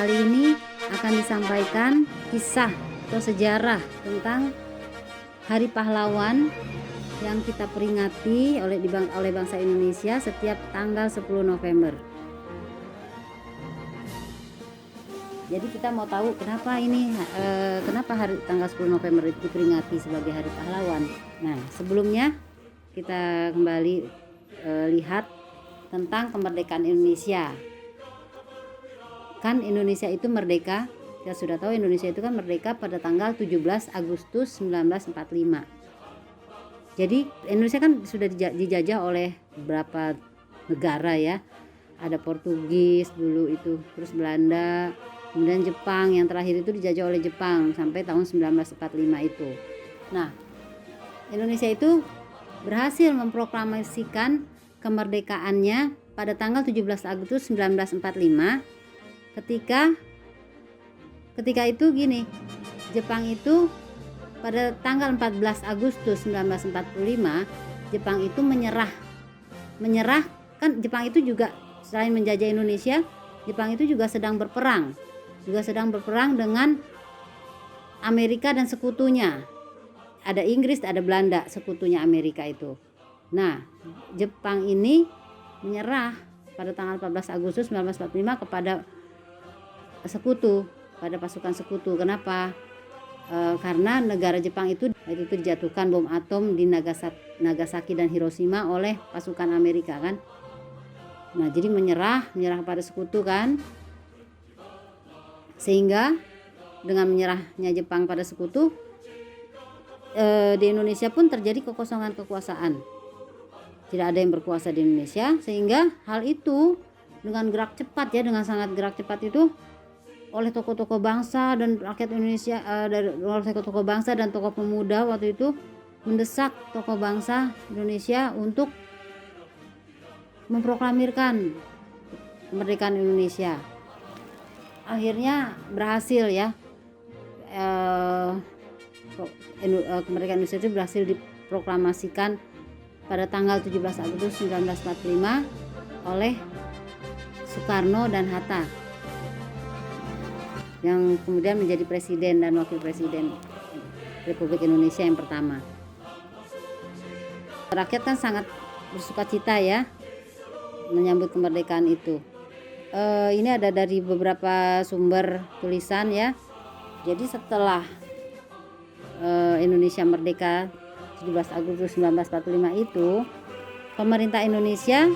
Kali ini akan disampaikan kisah atau sejarah tentang Hari Pahlawan yang kita peringati oleh bangsa Indonesia setiap tanggal 10 November. Jadi kita mau tahu kenapa tanggal 10 November itu diperingati sebagai Hari Pahlawan. Nah, sebelumnya kita kembali lihat tentang kemerdekaan Indonesia. Kan Indonesia itu merdeka, kita sudah tahu Indonesia itu kan merdeka pada tanggal 17 Agustus 1945. Jadi Indonesia kan sudah dijajah oleh beberapa negara ya. Ada Portugis dulu itu, terus Belanda, kemudian Jepang, yang terakhir itu dijajah oleh Jepang sampai tahun 1945 itu. Nah, Indonesia itu berhasil memproklamasikan kemerdekaannya pada tanggal 17 Agustus 1945 ketika itu gini, Jepang itu pada tanggal 14 Agustus 1945 Jepang itu menyerah kan. Jepang itu juga selain menjajah Indonesia, Jepang itu juga sedang berperang dengan Amerika dan sekutunya. Ada Inggris, ada Belanda, sekutunya Amerika itu. Nah, Jepang ini menyerah pada tanggal 14 Agustus 1945 kepada pada pasukan sekutu. Kenapa? Karena negara Jepang itu dijatuhkan bom atom di Nagasaki dan Hiroshima oleh pasukan Amerika kan. Nah, jadi menyerah kepada sekutu kan. Sehingga dengan menyerahnya Jepang pada sekutu, di Indonesia pun terjadi kekosongan kekuasaan. Tidak ada yang berkuasa di Indonesia, sehingga hal itu dengan sangat gerak cepat itu oleh tokoh-tokoh bangsa dan rakyat Indonesia, oleh tokoh bangsa dan tokoh pemuda waktu itu mendesak tokoh bangsa Indonesia untuk memproklamirkan kemerdekaan Indonesia. Akhirnya berhasil ya, kemerdekaan Indonesia itu berhasil diproklamasikan pada tanggal 17 Agustus 1945 oleh Soekarno dan Hatta, yang kemudian menjadi presiden dan wakil presiden Republik Indonesia yang pertama. Rakyat kan sangat bersukacita ya menyambut kemerdekaan itu. Ini ada dari beberapa sumber tulisan ya. Jadi setelah Indonesia merdeka 17 Agustus 1945 itu, pemerintah Indonesia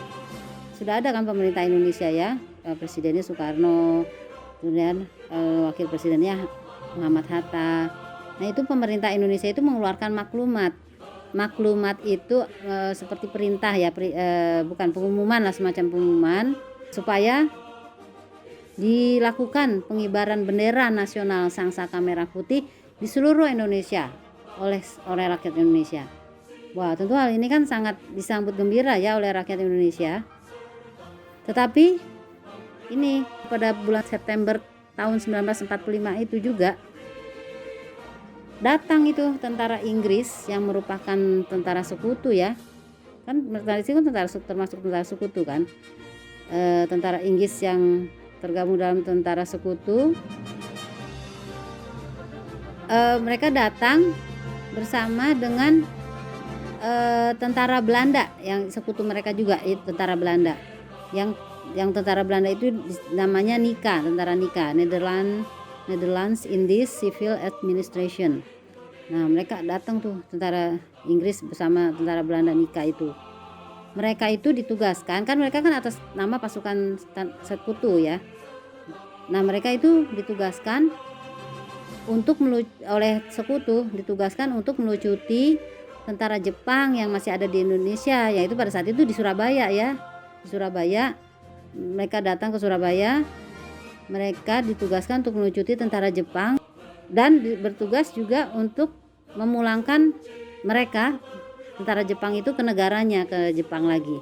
sudah ada kan, pemerintah Indonesia ya, presidennya Soekarno, kemudian wakil presidennya Muhammad Hatta. Nah, itu pemerintah Indonesia itu mengeluarkan maklumat itu seperti perintah ya, bukan pengumuman lah, semacam pengumuman supaya dilakukan pengibaran bendera nasional Sangsaka Merah Putih di seluruh Indonesia oleh rakyat Indonesia. Wah, tentu hal ini kan sangat disambut gembira ya oleh rakyat Indonesia. Tetapi ini pada bulan September tahun 1945 itu juga datang itu tentara Inggris yang merupakan tentara sekutu ya. Kan tentara itu kan termasuk tentara sekutu kan. Tentara Inggris yang tergabung dalam tentara sekutu, mereka datang bersama dengan tentara Belanda yang sekutu mereka juga, itu tentara Belanda. Yang tentara Belanda itu namanya NICA, tentara NICA, Netherlands Indies Civil Administration. Nah, mereka datang tuh, tentara Inggris bersama tentara Belanda NICA itu. Mereka itu ditugaskan, kan mereka kan atas nama pasukan sekutu ya. Nah, mereka itu ditugaskan oleh sekutu untuk melucuti tentara Jepang yang masih ada di Indonesia, yaitu pada saat itu di Surabaya ya. Di Surabaya, mereka datang ke Surabaya, mereka ditugaskan untuk melucuti tentara Jepang dan bertugas juga untuk memulangkan mereka, tentara Jepang itu, ke negaranya, ke Jepang lagi.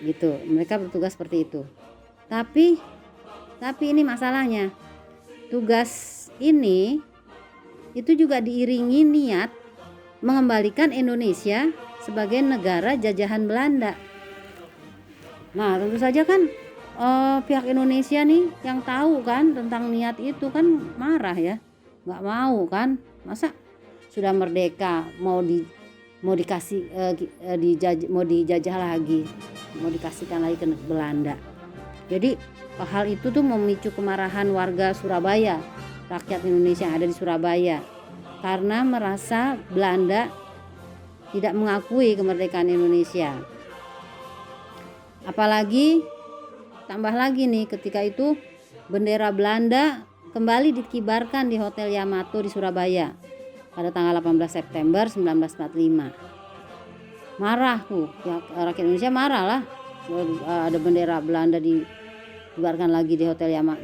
Gitu, mereka bertugas seperti itu. Tapi ini masalahnya, tugas ini itu juga diiringi niat mengembalikan Indonesia sebagai negara jajahan Belanda. Nah, tentu saja kan pihak Indonesia nih yang tahu kan tentang niat itu kan marah ya, nggak mau kan, masa sudah merdeka mau dikasih mau dijajah lagi, mau dikasihkan lagi ke Belanda. Jadi hal itu tuh memicu kemarahan warga Surabaya, rakyat Indonesia yang ada di Surabaya, karena merasa Belanda tidak mengakui kemerdekaan Indonesia. Apalagi tambah lagi nih, ketika itu bendera Belanda kembali dikibarkan di Hotel Yamato di Surabaya pada tanggal 18 September 1945. Marah tuh, ya, rakyat Indonesia marah lah, ada bendera Belanda dikibarkan lagi di Hotel Yamato,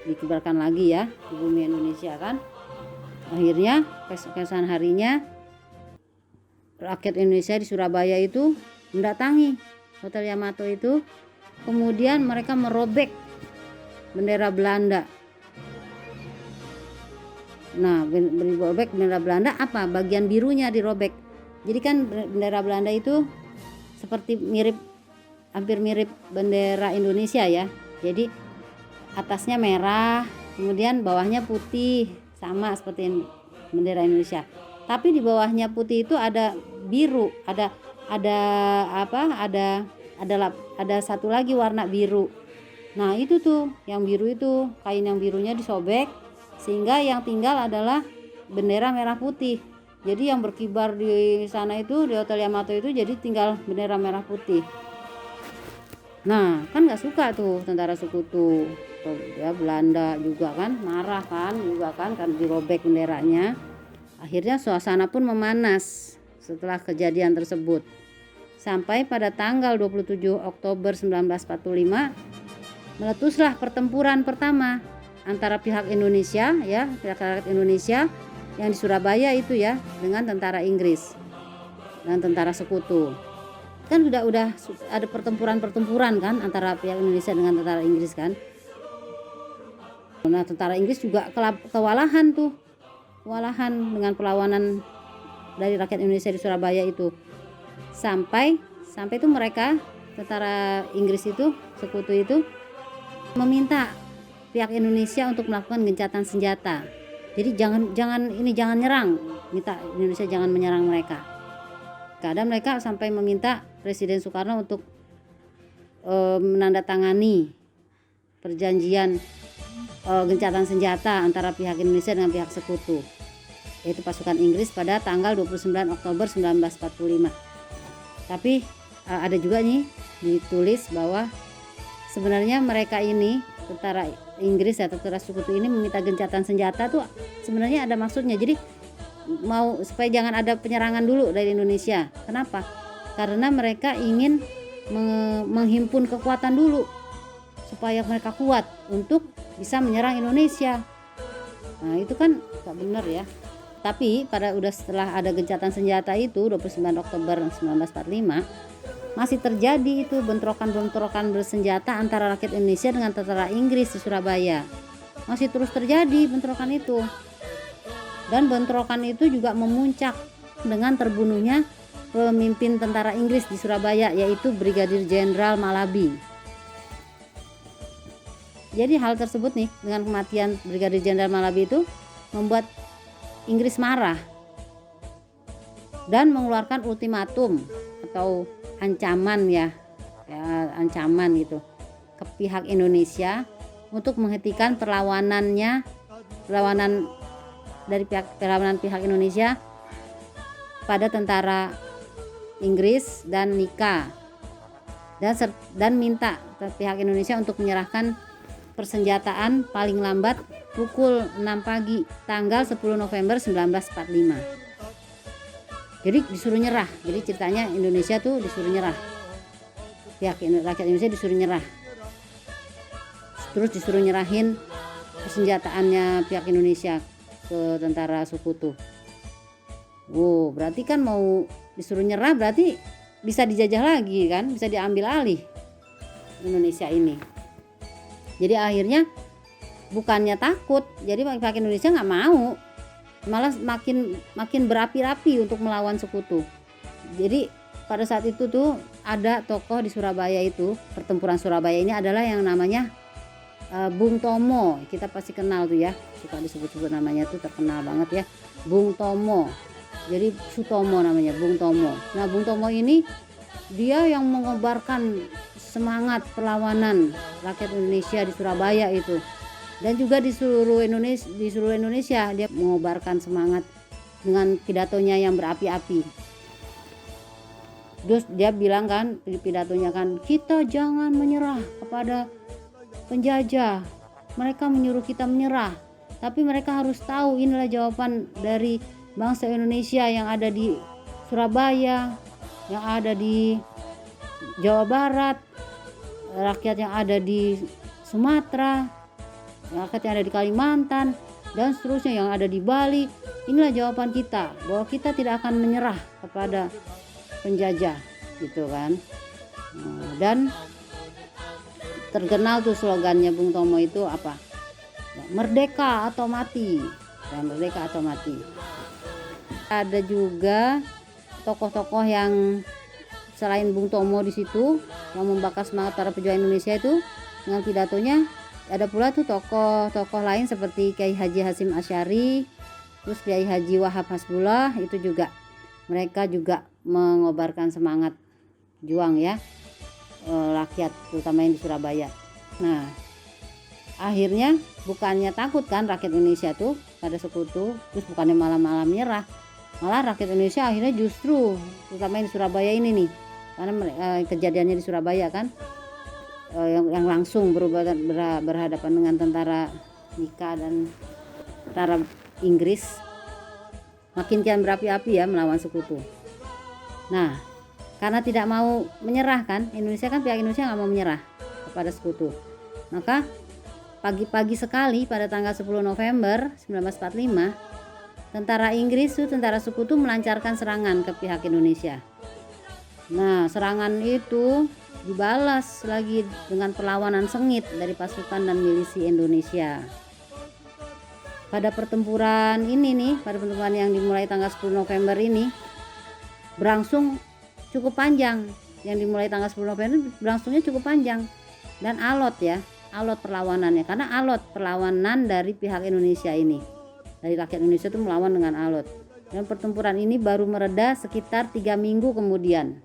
dikibarkan lagi ya di bumi Indonesia kan. Akhirnya keesokan harinya rakyat Indonesia di Surabaya itu mendatangi Hotel Yamato itu, kemudian mereka merobek bendera Belanda. Nah, dirobek bendera Belanda apa? Bagian birunya dirobek. Jadi kan bendera Belanda itu seperti hampir mirip bendera Indonesia ya. Jadi atasnya merah, kemudian bawahnya putih, sama seperti bendera Indonesia. Tapi di bawahnya putih itu ada biru, ada satu lagi warna biru. Nah, itu tuh yang biru itu, kain yang birunya disobek sehingga yang tinggal adalah bendera merah putih. Jadi yang berkibar di sana itu, di Hotel Yamato itu, jadi tinggal bendera merah putih. Nah, kan nggak suka tuh tentara sekutu ya, Belanda juga kan marah kan juga kan dirobek benderanya. Akhirnya suasana pun memanas setelah kejadian tersebut. Sampai pada tanggal 27 Oktober 1945 meletuslah pertempuran pertama antara pihak Indonesia ya, pihak rakyat Indonesia yang di Surabaya itu ya, dengan tentara Inggris dan tentara sekutu. Kan udah ada pertempuran kan antara pihak Indonesia dengan tentara Inggris kan. Nah, tentara Inggris juga kewalahan dengan perlawanan dari rakyat Indonesia di Surabaya itu. Sampai itu mereka, tentara Inggris itu, sekutu itu, meminta pihak Indonesia untuk melakukan gencatan senjata. Jadi jangan nyerang, minta Indonesia jangan menyerang mereka. Kadang mereka sampai meminta Presiden Soekarno untuk menandatangani perjanjian gencatan senjata antara pihak Indonesia dengan pihak sekutu, yaitu pasukan Inggris pada tanggal 29 Oktober 1945. Tapi ada juga nih ditulis bahwa sebenarnya mereka ini, tentara Inggris ya, tentara sekutu ini meminta gencatan senjata tuh sebenarnya ada maksudnya. Jadi mau supaya jangan ada penyerangan dulu dari Indonesia. Kenapa? Karena mereka ingin menghimpun kekuatan dulu supaya mereka kuat untuk bisa menyerang Indonesia. Nah, itu kan gak benar ya. Tapi setelah ada gencatan senjata itu 29 Oktober 1945 masih terjadi itu bentrokan bersenjata antara rakyat Indonesia dengan tentara Inggris di Surabaya. Masih terus terjadi bentrokan itu. Dan bentrokan itu juga memuncak dengan terbunuhnya pemimpin tentara Inggris di Surabaya, yaitu Brigadir Jenderal Malabi. Jadi hal tersebut nih, dengan kematian Brigadir Jenderal Malabi itu membuat Inggris marah dan mengeluarkan ultimatum atau ancaman ancaman gitu ke pihak Indonesia untuk menghentikan perlawanan pihak Indonesia pada tentara Inggris dan Nika, dan minta pihak Indonesia untuk menyerahkan persenjataan paling lambat pukul 6 pagi tanggal 10 November 1945. Jadi disuruh nyerah. Jadi ceritanya Indonesia tuh disuruh nyerah. Rakyat Indonesia disuruh nyerah. Terus disuruh nyerahin persenjataannya pihak Indonesia ke tentara sekutu. Wow, berarti kan mau disuruh nyerah berarti bisa dijajah lagi kan, bisa diambil alih Indonesia ini. Jadi akhirnya bukannya takut, jadi pihak Indonesia nggak mau, malah makin berapi-api untuk melawan sekutu. Jadi pada saat itu tuh ada tokoh di Surabaya itu, pertempuran Surabaya ini adalah yang namanya Bung Tomo. Kita pasti kenal tuh ya, suka disebut-sebut namanya tuh, terkenal banget ya, Bung Tomo. Jadi Sutomo namanya, Bung Tomo. Nah, Bung Tomo ini dia yang mengobarkan semangat perlawanan rakyat Indonesia di Surabaya itu, dan juga di seluruh Indonesia dia mengobarkan semangat dengan pidatonya yang berapi-api. Terus dia bilang kan di pidatonya kan, kita jangan menyerah kepada penjajah, mereka menyuruh kita menyerah, tapi mereka harus tahu inilah jawaban dari bangsa Indonesia yang ada di Surabaya, yang ada di Jawa Barat, rakyat yang ada di Sumatera, rakyat yang ada di Kalimantan, dan seterusnya yang ada di Bali. Inilah jawaban kita, bahwa kita tidak akan menyerah kepada penjajah, gitu kan. Dan terkenal tuh slogannya Bung Tomo itu apa? Merdeka atau mati. Ya, merdeka atau mati. Ada juga tokoh-tokoh yang selain Bung Tomo di situ yang membakar semangat para pejuang Indonesia itu dengan pidatonya. Ada pula tuh tokoh-tokoh lain seperti Kiai Haji Hasyim Asy'ari, terus Kiai Haji Wahab Hasbullah, itu juga mereka juga mengobarkan semangat juang ya, rakyat terutama yang di Surabaya. Nah, akhirnya bukannya takut kan rakyat Indonesia tuh pada sekutu, terus bukannya malam-malam menyerah, malah rakyat Indonesia akhirnya justru terutama yang di Surabaya ini nih, karena kejadiannya di Surabaya kan, yang langsung berhadapan dengan tentara Nika dan tentara Inggris, makin kian berapi-api ya melawan sekutu. Nah, karena tidak mau menyerah kan, Indonesia kan, pihak Indonesia nggak mau menyerah kepada sekutu, maka pagi-pagi sekali pada tanggal 10 November 1945 tentara Inggris tuh, tentara sekutu melancarkan serangan ke pihak Indonesia. Nah, serangan itu dibalas lagi dengan perlawanan sengit dari pasukan dan milisi Indonesia. Pada pertempuran ini nih, pada pertempuran yang dimulai tanggal 10 November ini berlangsung cukup panjang. Yang dimulai tanggal 10 November berlangsungnya cukup panjang dan alot ya, alot perlawanannya, karena alot perlawanan dari pihak Indonesia ini, dari rakyat Indonesia itu melawan dengan alot. Dan pertempuran ini baru mereda sekitar 3 minggu kemudian.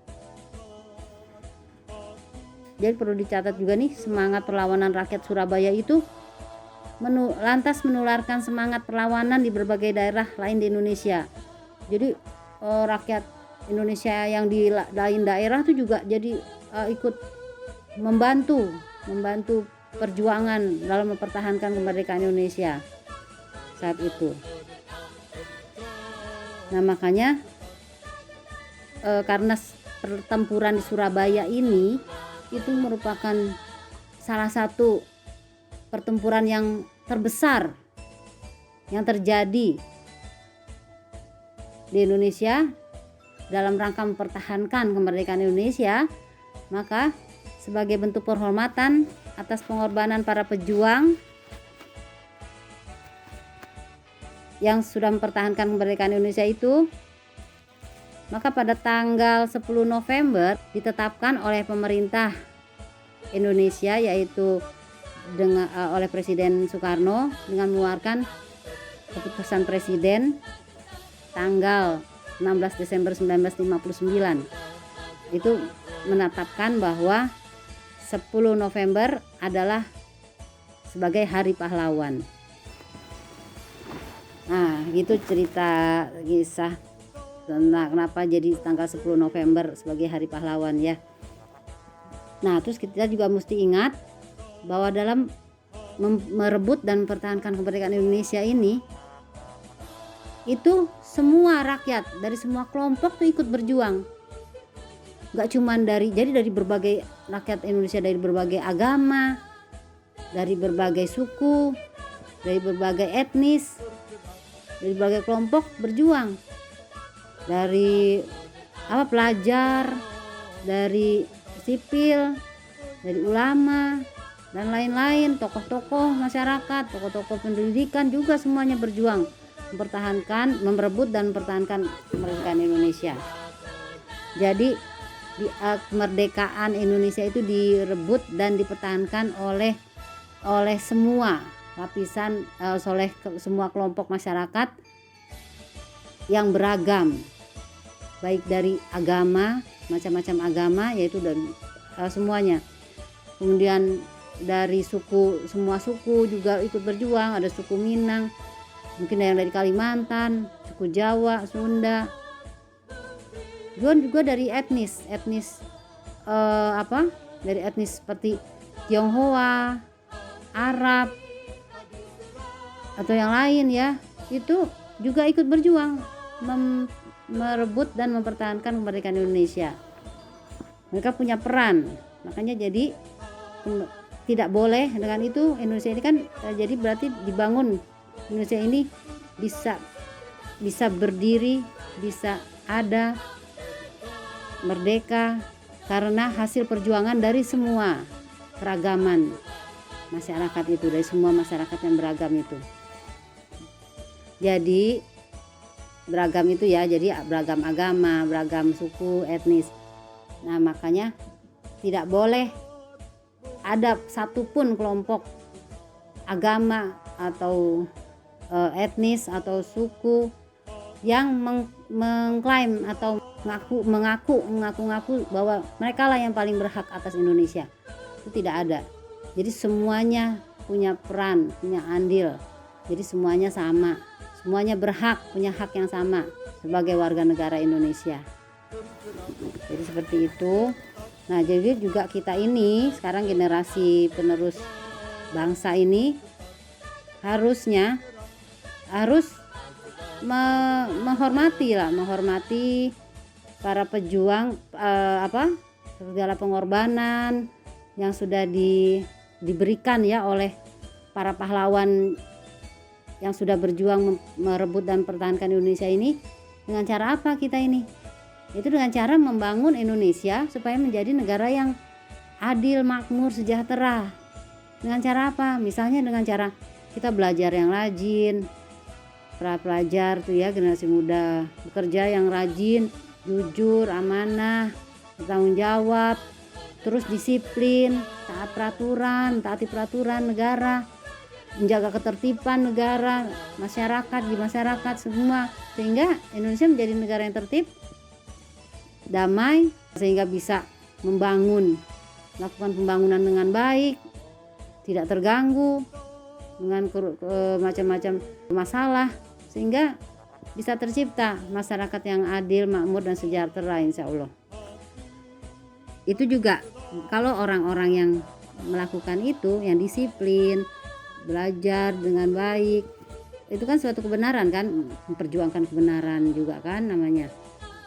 Jadi perlu dicatat juga nih, semangat perlawanan rakyat Surabaya itu lantas menularkan semangat perlawanan di berbagai daerah lain di Indonesia. Jadi rakyat Indonesia yang di lain daerah itu juga jadi ikut membantu perjuangan dalam mempertahankan kemerdekaan Indonesia saat itu. Nah, makanya karena pertempuran di Surabaya ini itu merupakan salah satu pertempuran yang terbesar yang terjadi di Indonesia dalam rangka mempertahankan kemerdekaan Indonesia, maka sebagai bentuk penghormatan atas pengorbanan para pejuang yang sudah mempertahankan kemerdekaan Indonesia itu, maka pada tanggal 10 November ditetapkan oleh pemerintah Indonesia, yaitu oleh Presiden Soekarno dengan mengeluarkan keputusan Presiden tanggal 16 Desember 1959. Itu menetapkan bahwa 10 November adalah sebagai Hari Pahlawan. Nah, gitu cerita kisah tentang kenapa jadi tanggal 10 November sebagai Hari Pahlawan ya. Nah, terus kita juga mesti ingat bahwa dalam merebut dan mempertahankan kemerdekaan Indonesia ini, itu semua rakyat dari semua kelompok tuh ikut berjuang. Gak cuman dari berbagai rakyat Indonesia, dari berbagai agama, dari berbagai suku, dari berbagai etnis, dari berbagai kelompok berjuang. Dari pelajar, dari sipil, dari ulama dan lain-lain, tokoh-tokoh masyarakat, tokoh-tokoh pendidikan juga semuanya berjuang mempertahankan, merebut dan mempertahankan kemerdekaan Indonesia. Jadi kemerdekaan Indonesia itu direbut dan dipertahankan oleh semua lapisan, oleh semua kelompok masyarakat yang beragam, baik dari agama, macam-macam agama, yaitu dan semuanya. Kemudian dari suku, semua suku juga ikut berjuang. Ada suku Minang, mungkin yang dari Kalimantan, suku Jawa, Sunda, juga dari etnis dari etnis seperti Tionghoa, Arab, atau yang lain ya, itu juga ikut berjuang merebut dan mempertahankan kemerdekaan Indonesia. Mereka punya peran, makanya jadi tidak boleh dengan itu Indonesia ini kan jadi berarti dibangun Indonesia ini bisa berdiri, bisa ada, merdeka karena hasil perjuangan dari semua keragaman masyarakat itu, dari semua masyarakat yang beragam itu. Jadi beragam itu ya, jadi beragam agama, beragam suku, etnis. Nah, makanya tidak boleh ada satupun kelompok agama atau etnis atau suku yang mengklaim atau mengaku bahwa mereka lah yang paling berhak atas Indonesia. Itu tidak ada. Jadi semuanya punya peran, punya andil. Jadi semuanya sama, semuanya berhak, punya hak yang sama sebagai warga negara Indonesia. Jadi seperti itu. Nah, jadi juga kita ini sekarang generasi penerus bangsa ini harus menghormati para pejuang, segala pengorbanan yang sudah diberikan ya oleh para pahlawan yang sudah berjuang merebut dan pertahankan Indonesia ini. Dengan cara apa kita ini? Itu dengan cara membangun Indonesia supaya menjadi negara yang adil, makmur, sejahtera. Dengan cara apa? Misalnya dengan cara kita belajar yang rajin, para pelajar tuh ya, generasi muda bekerja yang rajin, jujur, amanah, bertanggung jawab, terus disiplin, taati peraturan negara, menjaga ketertiban negara, di masyarakat semua, sehingga Indonesia menjadi negara yang tertib, damai, sehingga bisa melakukan pembangunan dengan baik, tidak terganggu dengan macam-macam masalah, sehingga bisa tercipta masyarakat yang adil, makmur, dan sejahtera, insya Allah. Itu juga kalau orang-orang yang melakukan itu, yang disiplin, belajar dengan baik, itu kan suatu kebenaran kan, memperjuangkan kebenaran juga kan namanya.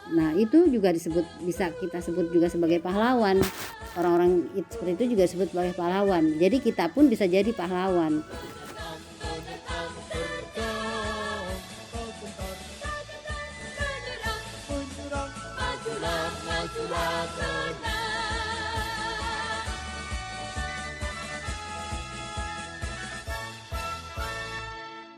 Nah, itu juga bisa kita sebut juga sebagai pahlawan. Orang-orang seperti itu juga disebut sebagai pahlawan. Jadi kita pun bisa jadi pahlawan. Majulah,